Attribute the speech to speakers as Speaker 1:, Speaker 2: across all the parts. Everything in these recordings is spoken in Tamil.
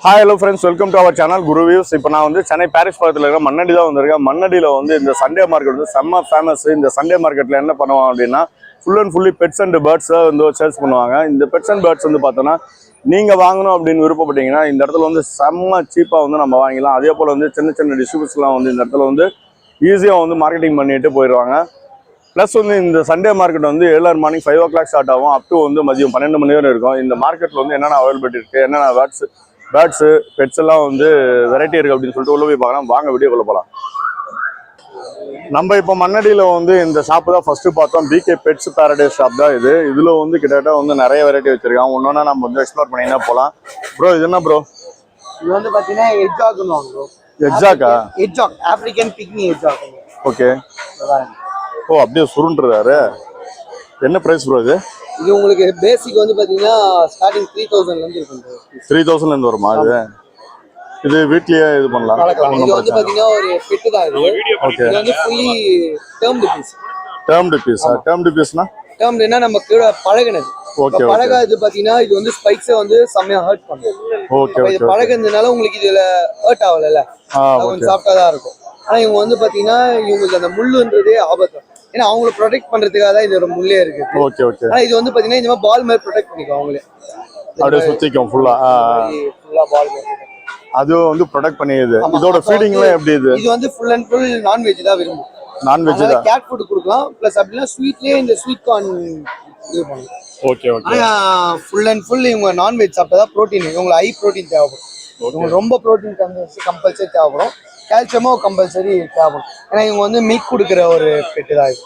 Speaker 1: Hi hello friends, welcome to our channel Guru Views. இப்போ நான் வந்து சென்னை பாரிஸ் பக்கத்துல இருக்க மண்ணடி தான் வந்திருக்கேன். மண்ணடியில வந்து இந்த சண்டே மார்க்கெட் வந்து செம்ம ஃபேமஸ். இந்த சண்டே மார்க்கெட்ல என்ன பண்ணுவாங்க அப்படின்னா full and fully pets and birds வந்து சேல்ஸ் பண்ணுவாங்க. இந்த பெட்ஸ் அண்ட் பேர்ட்ஸ் வந்து பார்த்தோன்னா நீங்க வாங்கணும் அப்படின்னு விருப்பப்பட்டீங்கன்னா இந்த இடத்துல வந்து செம்ம சீப்பா வந்து நம்ம வாங்கிக்கலாம். அதே போல வந்து சின்ன சின்ன டிஸ்ட்ரிபியூட்ஸ்லாம் வந்து இந்த இடத்துல வந்து ஈஸியாக வந்து மார்க்கெட்டிங் பண்ணிட்டு போயிடுவாங்க. ப்ளஸ் வந்து இந்த சண்டே மார்க்கெட் வந்து ஏர்லி மார்னிங் 5 o'clock ஸ்டார்ட் ஆகும், அப் டு வந்து மதியம் 12 மணி வரை இருக்கும். இந்த மார்க்கெட்டில் வந்து என்னென்ன அவைலபிலிட்டி இருக்குது, என்னென்ன பேர்ட்ஸு பெட்ஸ் எல்லாம் வந்து வெரைட்டி இருக்குது அப்படின்னு சொல்லிட்டு உள்ள போய் பார்க்கலாம். வாங்க வீடியோக்குள்ள போகலாம். நம்ம இப்போ மண்ணடியில் வந்து இந்த ஷாப்பு தான் ஃபஸ்ட்டு பார்த்தோம். பிகே பெட்ஸ் பேரடைஸ் ஷாப் தான் இது. இதில் வந்து கிட்டத்தட்ட வந்து நிறைய வெரைட்டி வச்சுருக்காங்க. ஒன்றா நம்ம வந்து எக்ஸ்ப்ளோர் பண்ணிங்கன்னா போகலாம். ப்ரோ இது என்ன ப்ரோ?
Speaker 2: இது வந்து பார்த்தீங்கன்னா எட்ஜாக்னு ப்ரோ.
Speaker 1: எட்ஜாக்கா?
Speaker 2: எட்ஜாக், ஆப்பிரிக்கன் பிக்னி எட்ஜாக்.
Speaker 1: ஓகே. ஓ அப்படியே சுருண்டுறாரு. என்ன ப்ரைஸ் ப்ரோ இது?
Speaker 2: இது உங்களுக்கு பேசிக் வந்து பார்த்தீங்கன்னா ஸ்டார்டிங் 3000லேருந்து இருக்கும் ப்ரோ.
Speaker 1: 3000லேருந்து வருமா இது? இது வீட்லயே இது பண்ணலாம்.
Speaker 2: இது வந்து பார்த்தீங்கன்னா ஒரு பெட்டு தான் இது. ஓகே. இது வந்து ஃபுல்லி டேர்ம்டு பீஸ்.
Speaker 1: டேர்ம்டு பீஸா? டேர்ம்டு பீஸ்னா?
Speaker 2: டேர்ம்டுனா நம்ம கூட பழகுனது. ஓகே. பழகாது பார்த்தீங்கன்னா இது வந்து ஸ்பைக்ஸை வந்து செம்மையா ஹர்ட் பண்ணும்.
Speaker 1: Okay okay.
Speaker 2: இது பழகுனதுனால உங்களுக்கு இதுல ஹர்ட் ஆகல. கொஞ்சம் சாஃப்டா தான் இருக்கும். ஆனா இவங்க வந்து பார்த்தீங்கன்னா இவங்களுக்கு அந்த முள்ளுன்றதே ஆபத்து. ஏன்னா அவங்கள ப்ரொடெக்ட் பண்றதுக்காக தான் இது ஒரு முள்ளே இருக்கு.
Speaker 1: Okay okay.
Speaker 2: ஆனா இது வந்து பாத்தீங்கன்னா இந்த மாதிரி பால் மாதிரி ப்ரொடெக்ட் பண்ணிக்கும் அவங்களே.
Speaker 1: அப்படியே சுத்திக்கும் ஃபுல்லா
Speaker 2: பால் மாதிரி.
Speaker 1: அது வந்து ப்ரொடெக்ட் பண்ணிடுது. இதோட ஃபீடிங்லாம் எப்படி இது?
Speaker 2: இது வந்து ஃபுல் அண்ட் ஃபுல் நான்வெஜ் தான் விரும்பும்.
Speaker 1: நான்வெஜ் தான்.
Speaker 2: கேட் ஃபுட் கொடுக்கலாம். ப்ளஸ் அப்படினா ஸ்வீட்லயே இந்த ஸ்வீட் கார்ன் இது பண்ணுவோம்.
Speaker 1: Okay okay.
Speaker 2: ஆனா ஃபுல் அண்ட் ஃபுல் இவங்க நான்வெஜ் சாப்பிட்டா புரோட்டீன், இவங்களுக்கு ஹை புரோட்டீன் தேவைப்படும். இவங்க ரொம்ப புரோட்டீன் கம்பல்சரி தேவைப்படும். கால்சியமும் கம்பல்சரி தேவைப்படும். ஏன்னா இவங்க வந்து மீட் கொடுக்குற ஒரு பெட்டு தான் இது.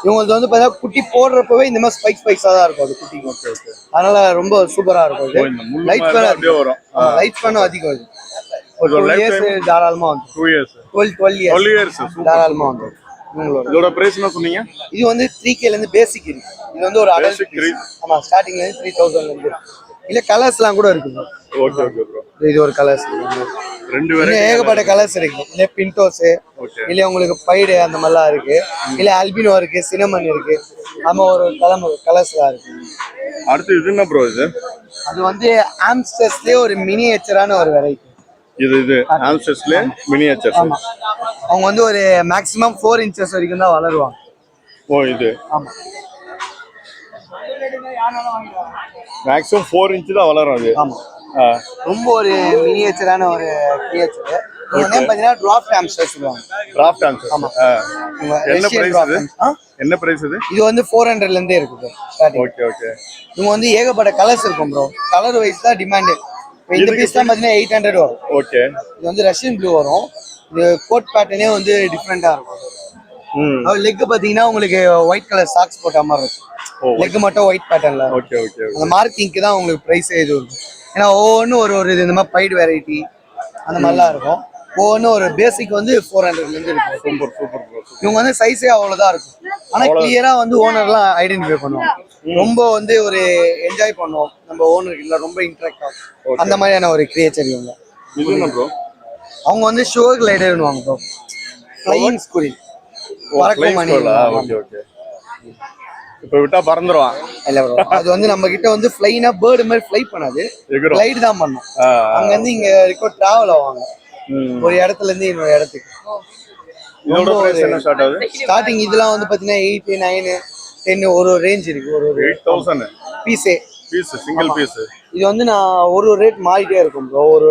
Speaker 2: இவங்களுக்கு வந்து பார்த்தா குட்டி போடுறப்பவே இந்த மாதிரி ஸ்பைக்ஸாக தான் இருக்கும் அது குட்டிக்கு. Okay okay. அதனால ரொம்ப சூப்பராக இருக்கும் இது. லைட் ஃபேன் அப்படியே வரும். லைட் ஃபேனும் அதிகம் இது. ஒரு 2 இயர்ஸ் தாராளமாக வந்து 2 இயர்ஸ் 12 இயர்ஸ் தாராளமாக வந்து.
Speaker 1: இதோட பிரைஸ் என்ன சொன்னீங்க?
Speaker 2: இது வந்து 3Kலேருந்து பேசிக் இருக்கு. இது வந்து ஒரு அடல்ட். ஆமாம், ஸ்டார்டிங்லேருந்து 3000லேருந்து இருக்கு. இல்ல கலர்ஸ்லாம் கூட இருக்கு.
Speaker 1: Okay okay bro.
Speaker 2: இது ஒரு கலர்ஸ்.
Speaker 1: ரெண்டு வெரைட்டி
Speaker 2: ஏகப்பட்ட கலர்ஸ் இருக்கு. இல்ல பின்டோஸ், இல்ல உங்களுக்கு பைடு அந்த மாதிரிலாம் இருக்கு. இல்ல அல்பினோ இருக்கு, சினமன் இருக்கு. நம்ம ஒரு கலர்ஸ்லாம் இருக்கு.
Speaker 1: அடுத்து இது என்ன ப்ரோ இது?
Speaker 2: அது வந்து ஆம்ஸ்டர்ஸ்லயே ஒரு மினியேச்சரான ஒரு வெரைட்டி.
Speaker 1: இது ஆம்ஸ்டர்ஸ்லயே மினியேச்சர்.
Speaker 2: ஆமா. அவங்க வந்து ஒரு மேக்ஸிமம் 4 inches வரைக்கும் தான் வளருவாங்க.
Speaker 1: ஓ இது.
Speaker 2: ஆமா.
Speaker 1: மேக்ஸிமம் 4 inch தான் வளரும் அது.
Speaker 2: ஆமா. ரொம்ப ஒரு மினியேச்சரான ஒரு கிரியேச்சர். இது நேம் பாத்தீங்கன்னா டிராஃப்ட் ஹாம்ஸ்டர் சொல்லுவாங்க.
Speaker 1: Draft hamster.
Speaker 2: ஆமா.
Speaker 1: என்ன பிரைஸ் இது? என்ன பிரைஸ் இது?
Speaker 2: இது வந்து 400ல இருந்தே இருக்கு ப்ரோ ஸ்டார்டிங்.
Speaker 1: Okay okay.
Speaker 2: இவங்க வந்து ஏகப்பட்ட கலர்ஸ் இருக்கும் ப்ரோ. கலர் வைஸ் தான் டிமாண்ட். இந்த பீஸ் தான் பாத்தீங்கன்னா 800 வரும்.
Speaker 1: ஓகே.
Speaker 2: இது வந்து ரஷ்யன் ப்ளூ வரும். இது கோட் பேட்டர்னே வந்து டிஃபரெண்டா இருக்கும். லெக் பாத்தீங்கன்னா உங்களுக்கு ஒயிட் கலர் சாக்ஸ் போட்ட மாதிரி இருக்கும். லெக் மட்டும் ஒயிட் பேட்டர்ன்ல.
Speaker 1: Okay okay.
Speaker 2: அந்த மார்க்கிங்க்கு தான் உங்களுக்கு பிரைஸ் இது இருக்கும். ஏன்னா ஒவ்வொன்றும் ஒரு இது இந்த மாதிரி பைடு வெரைட்டி அந்த மாதிரிலாம் இருக்கும். ஒவ்வொன்றும் ஒரு பேசிக் வந்து 400லேருந்து இருக்கும்.
Speaker 1: Super super bro.
Speaker 2: இவங்க வந்து சைஸே அவ்வளோதான் இருக்கும். ஆனால் கிளியரா வந்து ஓனர்லாம் ஐடென்டிஃபை பண்ணுவாங்க. ரொம்ப வந்து ஒரு என்ஜாய் பண்ணுவோம் நம்ம ஓனருக்கு. இல்லை ரொம்ப இன்ட்ராக்ட் ஆகும் அந்த மாதிரியான ஒரு கிரியேச்சர் இவங்க.
Speaker 1: இது என்ன ப்ரோ?
Speaker 2: அவங்க வந்து ஷுவர் கிளைடர்னுவாங்க ப்ரோ. Flying squirrel. பறக்கும் மணி.
Speaker 1: Okay okay. இப்போ விட்டா பறந்துருவான்.
Speaker 2: இல்ல ப்ரோ, அது வந்து நம்ம கிட்ட வந்து ஃப்ளைனா பேர்டு மாதிரி ஃப்ளை பண்ணாது, கிளைட் தான் பண்ணும். அங்க இருந்து இங்க வரைக்கும் டிராவல் ஆவாங்க ஒரு இடத்துல இருந்து இன்னொரு இடத்துக்கு.
Speaker 1: இதோட பிரைஸ் என்ன ஸ்டார்ட் ஆகுது?
Speaker 2: ஸ்டார்டிங் இதெல்லாம் வந்து பாத்தீங்கன்னா 8, 9, 10 ஒரு ரேஞ்ச் இருக்கு. ஒரு
Speaker 1: 8000 பீஸ் சிங்கிள் பீஸ்.
Speaker 2: இது வந்து நான் ஒரு ரேட் மாறிட்டே இருக்கும் ப்ரோ. ஒரு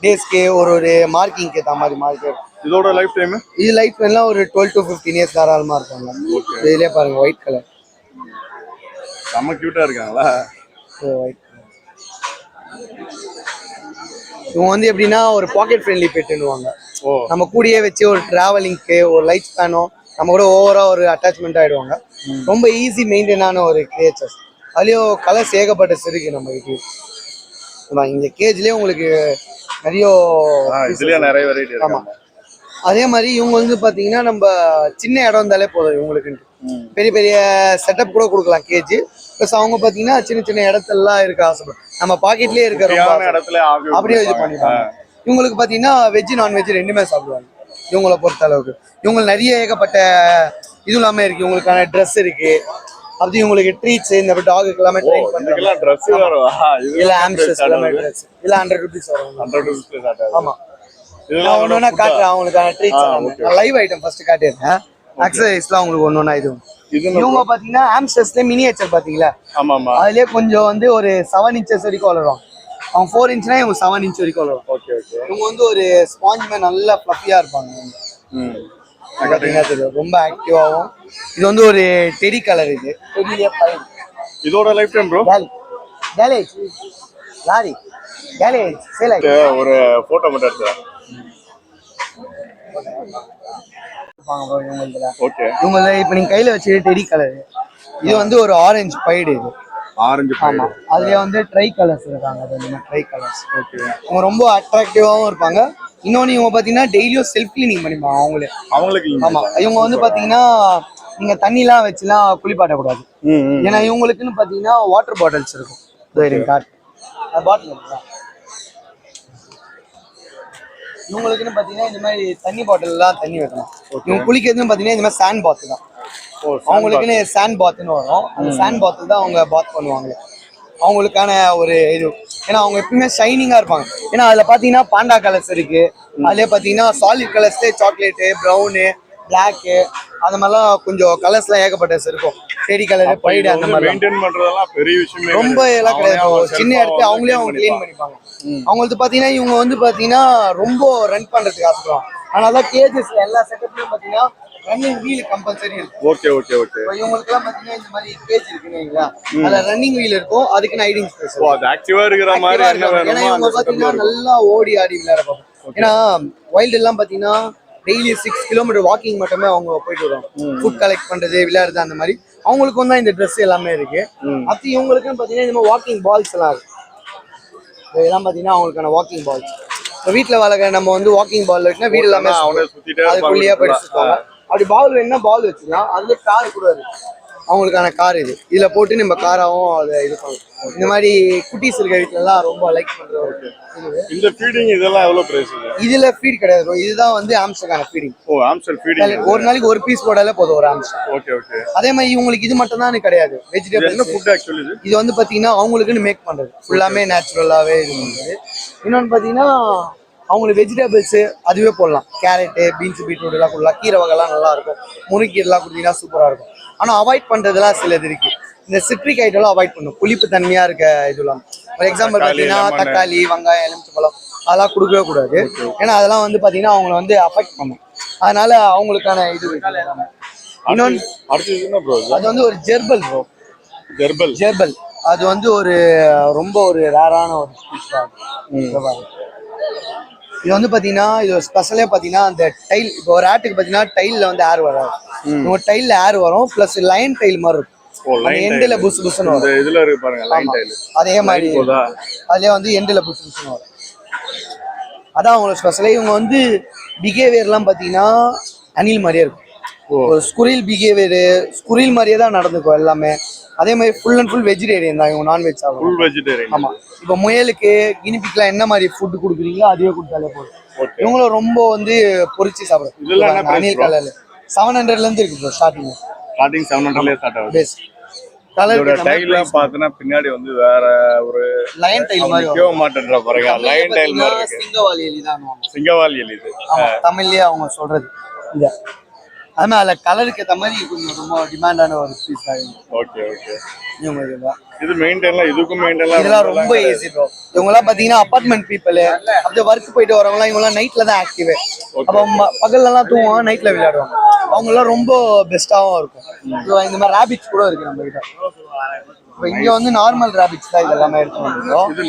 Speaker 2: டேஸ்க்கு ஒரு மார்க்கிங்க்கு ஏற்ற மாதிரி மாறிட்டே இருக்கும்.
Speaker 1: இதோட லைஃப் டைம்? இது
Speaker 2: லைஃப் டைம்லாம் ஒரு 12 to 15 இயர்ஸ் தாராளமா இருக்காங்க. இதுலயே பாருங்க ஒயிட் கலர்
Speaker 1: செம்ம கியூட்டா இருக்காங்களா?
Speaker 2: ஒயிட். இவங்க வந்து எப்படின்னா ஒரு பாக்கெட் ஃப்ரெண்ட்லி பெட்டுன்னுவாங்க. நம்ம கூடயே வச்சு ஒரு டிராவலிங்க்கு ஒரு லைஃப் ஸ்பேனோ நம்ம கூட ஓவரா ஒரு அட்டாச்மெண்ட் ஆயிடுவாங்க. ரொம்ப ஈஸி மெயின்டைனான ஒரு கிரியேச்சர்ஸ். அதுலயும் கலர்ஸ் ஏகப்பட்ட இருக்கு நம்ம கிட்ட. இந்த கேஜ்லயே உங்களுக்கு நிறைய
Speaker 1: வெரைட்டி.
Speaker 2: ஆமா. அதே மாதிரி இவங்க வந்து பாத்தீங்கன்னா நம்ம சின்ன இடம் இருந்தாலே போதும் இவங்களுக்கு. பெரிய பெரிய செட்டப் கூட கொடுக்கலாம் கேஜ். ப்ளஸ் அவங்க பாத்தீங்கன்னா சின்ன சின்ன இடத்துலலாம் இருக்க ஆசைப்படும். நம்ம பாக்கெட்லயே இருக்கிற இடத்துல அப்படியே இது பண்ணிப்பாங்க. இவங்களுக்கு பாத்தீங்கன்னா வெஜ் நான்வெஜ் ரெண்டுமே சாப்பிடுவாங்க இவங்களை பொறுத்த அளவுக்கு. இவங்களுக்கு நிறைய ஏகப்பட்ட இது இல்லாம இருக்கு. இவங்களுக்கான ட்ரெஸ் இருக்கு. அப்படி உங்களுக்கு ட்ரீட்ஸ் இந்த டாகுக்கு எல்லாமே ட்ரெயின் பண்ணுறோம்.
Speaker 1: இதுக்கெல்லாம் ட்ரெஸ் வேறவா?
Speaker 2: இல்லை ஆம்ஸ்டர்ஸ் எல்லாமே ட்ரெஸ் இல்லை 100 rupees வரும்.
Speaker 1: 100 rupees ஸ்டார்ட் ஆகுது.
Speaker 2: ஆமாம்,
Speaker 1: இதெல்லாம்
Speaker 2: ஒன்று ஒன்றா காட்டுறேன் அவங்களுக்கான ட்ரீட்ஸ். நான் லைவ் ஐட்டம் ஃபர்ஸ்ட் காட்டியிருக்கேன். அக்சசரிஸ்லாம் உங்களுக்கு ஒன்று ஒன்றா இது. இவங்க பார்த்தீங்கன்னா ஆம்ஸ்டர்ஸ்லேயே மினியேச்சர் பார்த்தீங்களா?
Speaker 1: ஆமாமா.
Speaker 2: அதுலேயே கொஞ்சம் வந்து ஒரு 7 inches வரைக்கும் வளரும். அவன் 4 inchனா இவங்க 7 inch வரைக்கும் வளரும்.
Speaker 1: Okay okay.
Speaker 2: இவங்க வந்து ஒரு ஸ்பாஞ்ச் மாதிரி நல்லா ஃப்ளஃபியாக இருப்பாங்க. பார்த்தீங்கன்னா தெரியும், ரொம்ப ஆக்டிவாகவும். இது வந்து ஒரு டெடி கலர். இது டெடிலே பைன்.
Speaker 1: இதோட லைஃப் டைம் ப்ரோ?
Speaker 2: கேலேஜ் லாரி கேலேஜ் சேலை.
Speaker 1: ஒரு போட்டோ மட்டும் எடுத்து ஓகே.
Speaker 2: இவங்கள இப்போ நீங்க கையில வச்சு டெடி கலர். இது வந்து ஒரு ஆரஞ்சு பைடு. இது
Speaker 1: ஆரஞ்சு.
Speaker 2: ஆமா, அதுலயே வந்து ட்ரை கலர்ஸ் இருக்காங்க. அது ட்ரை கலர்ஸ். ஓகே. அவங்க ரொம்ப அட்ராக்டிவாகவும் இருப்பாங்க. இன்னொன்று இவங்க பார்த்தீங்கன்னா டெய்லியும் செல்ஃப் கிளீனிங் பண்ணிப்பாங்க அவங்களுக்கு. ஆமா, இவங்க வந்து பார்த்தீங்கன்னா நீங்க தண்ணிலாம் வச்சுலாம் குளிப்பாட்டக்கூடாது. ஏன்னா இவங்களுக்குன்னு பார்த்தீங்கன்னா வாட்டர் பாட்டில்ஸ் இருக்கும். பாட்டில் இவங்களுக்குன்னு பார்த்தீங்கன்னா இந்த மாதிரி தண்ணி பாட்டில்லாம் தண்ணி வைக்கணும். இவங்க குளிக்கிறதுன்னு பார்த்தீங்கன்னா இந்த மாதிரி சாண்ட் பாத்து தான். அவங்களுக்குன்னு சாண்ட் பாத்துன்னு வரும். அந்த சாண்ட் பாத்தில் தான் அவங்க பாத் பண்ணுவாங்க. அவங்களுக்கான ஒரு இது. ஏன்னா அவங்க எப்பவுமே ஷைனிங்காக இருப்பாங்க. ஏன்னா அதில் பார்த்தீங்கன்னா பாண்டா கலர்ஸ் இருக்கு. அதுலேயே பார்த்தீங்கன்னா சாலிட் கலர்ஸ்லேயே சாக்லேட்டு, ப்ரௌனு, பிளாக்கு, அந்த மாதிரிலாம் கொஞ்சம் கலர்ஸ்லாம் ஏகப்பட்ட இருக்கும். டெடி கலரு, பைடு, அந்த மாதிரி
Speaker 1: மெயின்டைன் பண்றதெல்லாம் பெரிய விஷயம்
Speaker 2: ரொம்ப எல்லாம் கிடையாது. சின்ன இடத்துல அவங்களே அவங்க க்ளீன் பண்ணிப்பாங்க. அவங்களுக்கு பார்த்தீங்கன்னா இவங்க வந்து பார்த்தீங்கன்னா ரொம்ப ரன் பண்ணுறதுக்கு ஆசைப்படுவாங்க. அதனால கேஜஸ்ல எல்லா செட்டப்லையும் பார்த்தீங்கன்னா ரன்னிங் வீல் கம்பல்சரி இருக்கும்.
Speaker 1: Okay okay okay.
Speaker 2: இவங்களுக்குலாம் பார்த்தீங்கன்னா இந்த மாதிரி கேஜ் இருக்குன்னு வைங்களா, அதுல ரன்னிங் வீல் இருக்கும். அதுக்கு ஹைடிங் ஸ்பேஸ்.
Speaker 1: அது ஆக்டிவா இருக்கிற மாதிரி என்ன வேணுமோ.
Speaker 2: ஏன்னா இவங்க பார்த்தீங்கன்னா நல்லா ஓடி ஆடி விளையாடுவாங்க. ஏன்னா வைல்டு எல்லாம் பார்த்தீங்கன்னா டெய்லி 6 கிலோமீட்டர் வாக்கிங் மட்டுமே அவங்க போயிட்டு வருவாங்க. ஃபுட் கலெக்ட் பண்றது, விளையாடுறது, அந்த மாதிரி. அவங்களுக்கு வந்து இந்த ட்ரெஸ் எல்லாமே இருக்கு. அப்படி இவங்களுக்குன்னு பார்த்தீங்கன்னா இந்த மாதிரி வாக்கிங் பால்ஸ் எல்லாம் இருக்கு. இதெல்லாம் பார்த்தீங்கன்னா அவங்களுக்கான வாக்கிங் பால்ஸ். இப்போ வீட்டில் வளர்க்க நம்ம வந்து வாக்கிங் பால் இருக்குன்னா வீடு எல்லாமே அதுக்குள்ளேயே போயிட்டு சுற்றுவாங்க. அப்படி பால் வேணும்னா பால் வச்சுக்கலாம். அதுல கார் கூட இருக்கு. அவங்களுக்கான கார் இது. இதுல போட்டு நம்ம காராவும் அதை இது பண்ணலாம். இந்த மாதிரி குட்டீஸ் இருக்க வீட்டுல எல்லாம் ரொம்ப லைக் பண்றது.
Speaker 1: இந்த ஃபீடிங் இதெல்லாம் எவ்வளவு பிரைஸ்?
Speaker 2: இதுல ஃபீட் கிடையாது. இதுதான் வந்து ஆம்ஸ்டர்கான ஃபீடிங்.
Speaker 1: ஓ, ஆம்ஸ்டர் ஃபீடிங்.
Speaker 2: ஒரு நாளைக்கு ஒரு பீஸ் போடாலே போதும் ஒரு ஆம்ஸ்டர்.
Speaker 1: Okay okay.
Speaker 2: அதே மாதிரி இவங்களுக்கு இது மட்டும் தான் கிடையாது. வெஜிடபிள்ஸ்
Speaker 1: என்ன ஃபுட் ஆக்சுவலி
Speaker 2: இது வந்து பாத்தீங்கன்னா அவங்களுக்குன்னு மேக் பண்றது. ஃபுல்லாமே நேச்சுரலாவே இது பண்றது. இன்னொன்னு பாத்தீங்கன்னா அவங்களுக்கு வெஜிடபிள்ஸ் அதுவே போடலாம். கேரட்டு, பீன்ஸ், பீட்ரூட் எல்லாம் கொடுக்கலாம். கீரை வகைலாம் நல்லா இருக்கும். முருங்கீரெல்லாம் கொடுத்தீங்கன்னா சூப்பரா இருக்கும். ஆனா அவாய்ட் பண்றதுலாம் சிலது இருக்கு. இந்த சிட்ரிக் ஐட்டம்லாம் அவாய்ட் பண்ணும். புளிப்பு தன்மையா இருக்க இதெல்லாம். ஃபார் எக்ஸாம்பிள் பார்த்தீங்கன்னா தக்காளி, வெங்காயம், எலுமிச்சம்பழம் அதெல்லாம் கொடுக்கவே கூடாது. ஏன்னா அதெல்லாம் வந்து பார்த்தீங்கன்னா அவங்களை வந்து அஃபெக்ட் பண்ணும். அதனால அவங்களுக்கான இது. இன்னொன்று அது வந்து ஒரு ஜெர்பல் ப்ரோ. ஜெர்பல் அது வந்து ஒரு ரொம்ப ஒரு ரேரான ஒரு ஸ்பீச் தான். இது வந்து பார்த்தீங்கன்னா இது ஸ்பெஷலே பார்த்தீங்கன்னா அந்த டைல். இப்போ ஒரு ஆட்டுக்கு பார்த்தீங்கன்னா டைலில் வந்து ஏர் வராது. உங்க டைல்ல ஏர் வரும். ப்ளஸ் லைன் டைல் மாதிரி இருக்கும். எண்டில் புஷ் புஷ்னு வரும்.
Speaker 1: இதுல இருக்கு பாருங்க லைன் டைல்.
Speaker 2: அதே மாதிரி அதுலேயே வந்து எண்டில் புஷ் புஷ்னு வரும். அதான் அவங்களோட ஸ்பெஷலே. இவங்க வந்து பிஹேவியர்லாம் பார்த்தீங்கன்னா அனில் மாதிரியே இருக்கும். ஒரு ஸ்குரில் பிஹேவியரு, ஸ்குரில் மாதிரியே தான் நடந்துக்கும் எல்லாமே. அதே மாதிரி ஃபுல் அண்ட் ஃபுல் வெஜிடேரியன் தான் இவங்க. நான்வெஜ் சாப்பிடும்.
Speaker 1: Full vegetarian. ஆமா.
Speaker 2: இப்போ முயலுக்கு, கினிபிக்கெலாம் என்ன மாதிரி ஃபுட் கொடுக்குறீங்களோ அதுவே கொடுத்தாலே போதும். இவங்களும் ரொம்ப வந்து பொரிச்சு சாப்பிடுறோம். அனில் கலர்ல 700ல இருந்து இருக்கு ப்ரோ. ஸ்டார்டிங்
Speaker 1: 700ல ஸ்டார்ட் ஆகுது.
Speaker 2: பெஸ்ட் கலர்
Speaker 1: டைல்லாம் பார்த்தனா பின்னாடி வந்து வேற ஒரு
Speaker 2: லைன் டைல் மாதிரி
Speaker 1: கேவ மாட்டேன்ற பாருங்க. லைன் டைல் மாதிரி இருக்கு.
Speaker 2: சிங்கவாலி எலி தான்.
Speaker 1: சிங்கவாலி எலி இது.
Speaker 2: ஆமா, தமிழ்லயே அவங்க சொல்றது இந்த. ஆனா அதுல கலருக்கு ஏற்ற மாதிரி கொஞ்சம் ரொம்ப டிமாண்டான ஒரு பீஸ் தான்.
Speaker 1: Okay okay.
Speaker 2: இவங்க
Speaker 1: இது மெயின்டைன்லாம் இதுக்கும் மெயின்டைன்லாம்
Speaker 2: இதெல்லாம் ரொம்ப ஈஸி ப்ரோ. இவங்கலாம் பார்த்தீங்கன்னா அப்பார்ட்மெண்ட் பீப்புள், அப்படியே ஒர்க் போயிட்டு வரவங்கலாம் இவங்கலாம் நைட்ல தான் ஆக்டிவ். அப்போ பகல்லலாம் தூங்குவாங்க, நைட்ல விளையாடுவாங்க. அவங்களாம் ரொம்ப பெஸ்ட்டாகவும் இருக்கும். இந்த மாதிரி ரேபிட்ஸ் கூட இருக்கு நம்ம கிட்ட. இப்போ இங்க வந்து நார்மல் ரேபிட்ஸ் தான் இதெல்லாமே எடுத்துருக்கோம். இது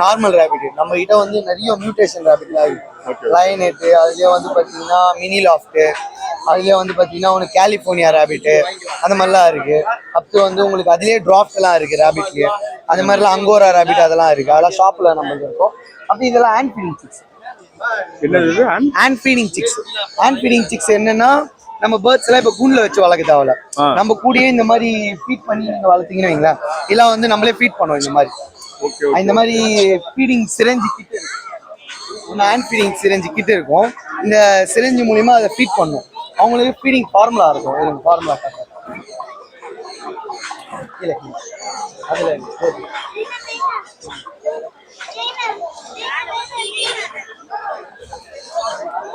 Speaker 2: நார்மல் ரேபிட். நம்ம கிட்ட வந்து நிறைய மியூட்டேஷன் ரேபிட்லாம் இருக்கு. லைனெட்டு, அதுலேயே வந்து பார்த்தீங்கன்னா மினி லாஃப்ட்டு, அதுலேயே வந்து பார்த்தீங்கன்னா உங்களுக்கு கலிஃபோர்னியா ரேபிட்டு, அந்த மாதிரிலாம் இருக்கு. அப்போ வந்து உங்களுக்கு அதுலேயே டிராஃப்ட் எல்லாம் இருக்கு ரேபிட்லேயே. அந்த மாதிரிலாம் அங்கோரா ரேபிட் அதெல்லாம் இருக்கு. அதெல்லாம் ஷாப்பில் நம்மளுக்கு இருக்கும். அப்படி இதெல்லாம் ஹேண்ட் ஃபீடிங் சிக்ஸ்.
Speaker 1: என்னது
Speaker 2: hand feeding six? Hand feeding six என்னன்னா நம்ம பேர்ட்ஸ் எல்லாம் இப்போ கூண்டில் வச்சு வளர்க்க தேவையில்ல. நம்ம கூடயே இந்த மாதிரி ஃபீட் பண்ணி நீங்க வளர்த்தீங்கன்னு வைங்களேன், எல்லாம் வந்து நம்மளே ஃபீட் பண்ணுவோம். இந்த மாதிரி இந்த மாதிரி ஃபீடிங் சிரஞ்சு கிட்ட இருக்கு. ஹேண்ட் ஃபீடிங் சிரஞ்சு கிட்ட இருக்கும். இந்த சிரஞ்சு மூலியமா அதை ஃபீட் பண்ணும். அவங்களுக்கு ஃபீடிங் ஃபார்முலா இருக்கும். ஃபார்முலா கீழே அதுல இருக்கு.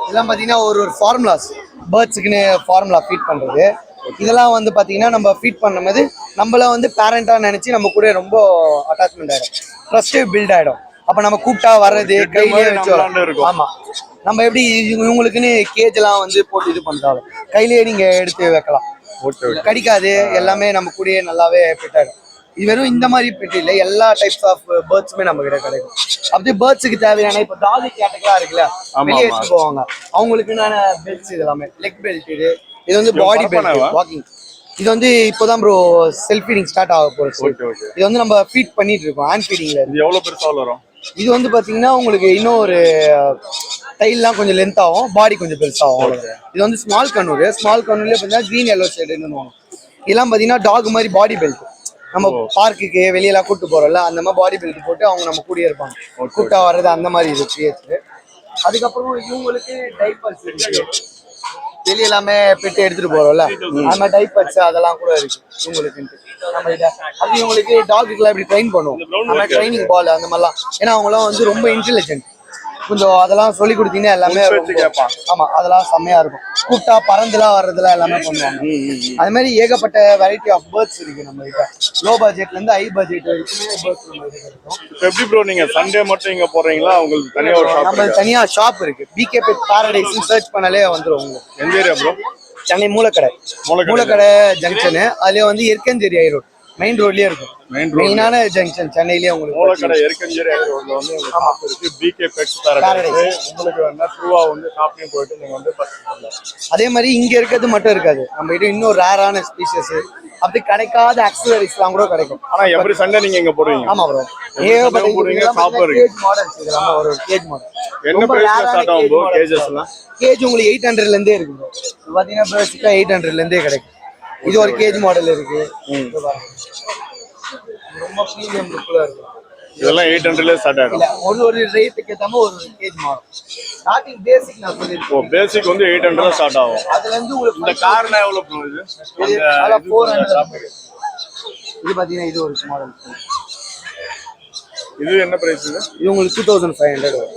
Speaker 2: இதெல்லாம் பார்த்தீங்கன்னா ஒரு ஃபார்முலாஸ் பேர்ட்ஸுக்குன்னு ஃபார்முலா ஃபீட் பண்ணுறது. இதெல்லாம் வந்து பார்த்தீங்கன்னா நம்ம ஃபீட் பண்ணும்போது நம்மள வந்து பேரண்டாக நினச்சி நம்ம கூட ரொம்ப அட்டாச்மெண்ட் ஆகிடும், ட்ரஸ்ட்டு பில்ட் ஆகிடும். அப்போ நம்ம கூப்பிட்டா வர்றது கையிலேயே வச்சு வரும். ஆமாம், நம்ம எப்படி இவங்களுக்குன்னு கேஜெல்லாம் வந்து போட்டு இது பண்ணுறாலும் கையிலேயே நீங்கள் எடுத்து வைக்கலாம், கடிக்காது, எல்லாமே நம்ம கூடயே நல்லாவே ஃபிட் ஆகிடும். இது வெறும் இந்த மாதிரி பெட் இல்லை, எல்லா டைப்ஸ் ஆஃப் பேர்ட்ஸுமே நம்ம கிட்ட கிடைக்கும். அப்படியே பேர்ட்ஸுக்கு தேவையான இப்போ டாக் கேட்டகரா இருக்குல்ல, வெளியே எடுத்துட்டு போவாங்க, அவங்களுக்குன்னு பெல்ட்ஸ் இதெல்லாமே லெக் பெல்ட். இது வந்து பாடி பெல்ட் வாக்கிங். இது வந்து இப்போதான் ப்ரோ செல்ஃப் ஃபீடிங் ஸ்டார்ட் ஆக போகுது. இது வந்து நம்ம ஃபீட் பண்ணிட்டு இருக்கோம் ஹேண்ட் ஃபீடிங்ல.
Speaker 1: இது எவ்வளவு பெருசா வரும்? இது
Speaker 2: வந்து பாத்தீங்கன்னா உங்களுக்கு இன்னும் ஒரு டைல்லாம் கொஞ்சம் லென்த் ஆகும், பாடி கொஞ்சம் பெருசாகும். இது வந்து ஸ்மால் கண்ணூர். ஸ்மால் கண்ணூர்ல பார்த்தீங்கன்னா கிரீன் எல்லோ ஷேடுன்னு. இதெல்லாம் பாத்தீங்கன்னா டாக் மாதிரி பாடி பெல்ட், நம்ம பார்க்குக்கு வெளியெல்லாம் கூப்பிட்டு போறோம்ல, அந்த மாதிரி பாடி பெல்ட் போட்டு அவங்க நம்ம கூடயே இருப்பாங்க, கூப்பிட்டா வர்றது அந்த மாதிரி இது கிரியேட். அதுக்கப்புறம் இவங்களுக்கு டைப்பர்ஸ் இருக்கு, வெளியே எல்லாமே பெட்டு எடுத்துட்டு போறோம்ல, அந்த மாதிரி டைப்பர்ஸ் அதெல்லாம் கூட இருக்கு இவங்களுக்கு. நம்ம இதை அது இவங்களுக்கு டாக்குலாம் எப்படி ட்ரெயின் பண்ணுவோம், நம்ம ட்ரைனிங் பால் அந்த மாதிரிலாம். ஏன்னா அவங்களாம் வந்து ரொம்ப இன்டெலிஜென்ட், கொஞ்சம் அதெல்லாம் சொல்லி கொடுத்தீங்கன்னா எல்லாமே ஆமா அதெல்லாம் செம்மையா இருக்கும். கூப்பிட்டா பறந்துலாம் வர்றதுலாம் எல்லாமே பண்ணுவாங்க. அது மாதிரி ஏகப்பட்ட வெரைட்டி ஆஃப் பேர்ட்ஸ் இருக்கு நம்ம கிட்ட. லோ பட்ஜெட்ல இருந்து ஹை பட்ஜெட் வரைக்குமே பேர்ட்ஸ் நம்ம கிட்ட இருக்கும்.
Speaker 1: எப்படி ப்ரோ நீங்க சண்டே மட்டும் இங்க போறீங்களா? உங்களுக்கு தனியா ஒரு ஷாப்?
Speaker 2: நம்ம தனியா ஷாப் இருக்கு, பிகே பெட் பாரடைஸ் சர்ச் பண்ணாலே வந்துரும் உங்களுக்கு.
Speaker 1: எந்த area bro?
Speaker 2: Chennai Moolakadai junction. அதுலயே வந்து எர்க்கஞ்சேரி ஹை ரோட் மெயின் ரோட்லயே இருக்கும். மெயினான ஜங்ஷன் சென்னையிலேயே உங்களுக்கு.
Speaker 1: மூலக்கடை எர்க்கஞ்சேரி ஹை ரோட்ல வந்து ஷாப் இருக்கு, பிகே பெட்ஸ் பாரடைஸ். உங்களுக்கு வேணா ட்ரூவா வந்து ஷாப்பிங் போயிட்டு நீங்க வந்து பர்ச்சேஸ் பண்ணலாம்.
Speaker 2: அதே மாதிரி இங்க இருக்கிறது மட்டும் இருக்காது, நம்ம கிட்ட இன்னும் ரேரான ஸ்பீஷஸ் அப்படி கிடைக்காத ஆக்சசரிஸ்லாம் கூட கிடைக்கும்.
Speaker 1: ஆனா எவ்ரி சண்டே நீங்க இங்க போடுவீங்க?
Speaker 2: ஆமா ப்ரோ,
Speaker 1: ஏகப்பட்ட ஷாப் இருக்கு.
Speaker 2: கேஜ் மாடல்ஸ் இதெல்லாம் ஒரு கேஜ் மாடல்.
Speaker 1: என்ன பிரைஸ்ல ஸ்டார்ட் ஆகும் ப்ரோ கேஜஸ்லாம்?
Speaker 2: கேஜ் உங்களுக்கு 800ல இருந்தே இருக்கு ப்ரோ. பாத்தீங்கன்னா பேசிக்கா 800ல இருந்தே கிடைக்கும். இது ஒரு கேஜ் மாடல் இருக்கு, ரொம்ப பிரீமியம் லுக்ல இருக்கு.
Speaker 1: இதெல்லாம் 800ல ஸ்டார்ட் ஆகும்.
Speaker 2: ஒரு ரேட்டுக்கு ஏத்தாம ஒரு கேஜ் மாடல். ஸ்டார்டிங் பேசிக் நான் சொல்லிருக்கேன்.
Speaker 1: ஓ பேசிக் வந்து 800ல ஸ்டார்ட் ஆகும்.
Speaker 2: அதுல இருந்து உங்களுக்கு
Speaker 1: இந்த கார்னா எவ்வளவு ப்ரோ இது?
Speaker 2: அத 400. இது பாத்தீங்கன்னா இது ஒரு மாடல்.
Speaker 1: இது என்ன பிரைஸ் இது?
Speaker 2: இது உங்களுக்கு 2500 வரும்.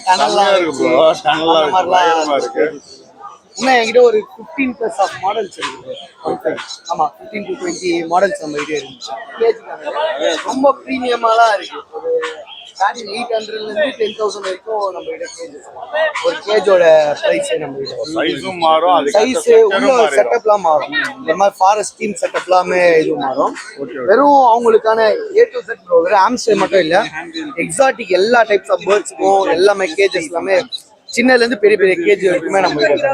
Speaker 1: டனல்லாம் இருக்கு ப்ரோ, டனல்லாம் இருக்கு.
Speaker 2: இன்னும் என்கிட்ட ஒரு 15+ ஆஃப் மாடல்ஸ் இருக்கு. ஆமா 15 to 20 மாடல்ஸ் நம்ம கிட்ட இருக்கு. ரொம்ப பிரீமியமாலாம் இருக்கு. ஒரு ஸ்டார்டிங் 800ல இருந்து 10,000 வரைக்கும் நம்ம கிட்ட கேஜஸ். ஒரு கேஜோட பிரைஸ் நம்ம கிட்ட
Speaker 1: சைஸும் மாறும், அது
Speaker 2: சைஸ் உள்ள செட்டப்லாம் மாறும். இந்த மாதிரி ஃபாரஸ்ட் டீம் செட்டப்லாமே இது மாறும். வெறும் அவங்களுக்கான A to Z ப்ரோ, வெறும் ஆம்ஸ்டர் மட்டும் இல்ல, எக்ஸாட்டிக் எல்லா டைப்ஸ் ஆஃப் பேர்ட்ஸ்க்கும் எல்லாமே கேஜஸ் எல்லாமே சின்னதுல இருந்து பெரிய பெரிய கேஜ் வரைக்குமே நம்ம கிட்ட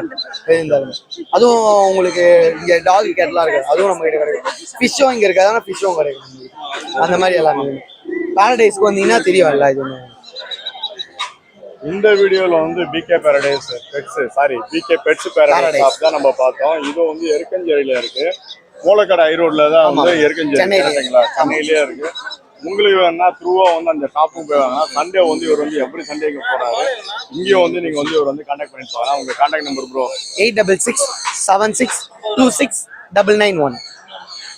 Speaker 2: இருந்தாலும். அதுவும் உங்களுக்கு இங்க டாக் கேட்லாம் இருக்கு, அதுவும் நம்ம கிட்ட கிடைக்கும். ஃபிஷ்ஷும் இங்க இருக்கு, அதனால ஃபிஷ்ஷும் கிடைக்கும். அந்த மாதிரி எல்லாமே பாரடைஸ்க்கு வந்தீங்கன்னா தெரியும்ல. இது
Speaker 1: இந்த வீடியோல வந்து PK paradise pets, sorry PK pets paradise தான் நம்ம பார்த்தோம். இது வந்து எர்க்கஞ்சேரியில இருக்கு, மூலக்கடை ஹை ரோட்ல தான் வந்து எர்க்கஞ்சேரி சென்னையிலேயே இருக்கு. உங்களுக்கு வேணா த்ரூவா வந்து அந்த ஷாப்பும் போய் வாங்க. சண்டே வந்து இவர் வந்து எவ்ரி சண்டே இங்க போறாரு. இங்கேயும் வந்து நீங்க வந்து இவர் வந்து கான்டாக்ட் பண்ணிட்டு போகலாம். உங்க contact number bro?
Speaker 2: 8667626991.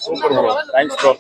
Speaker 1: Super bro, thanks bro.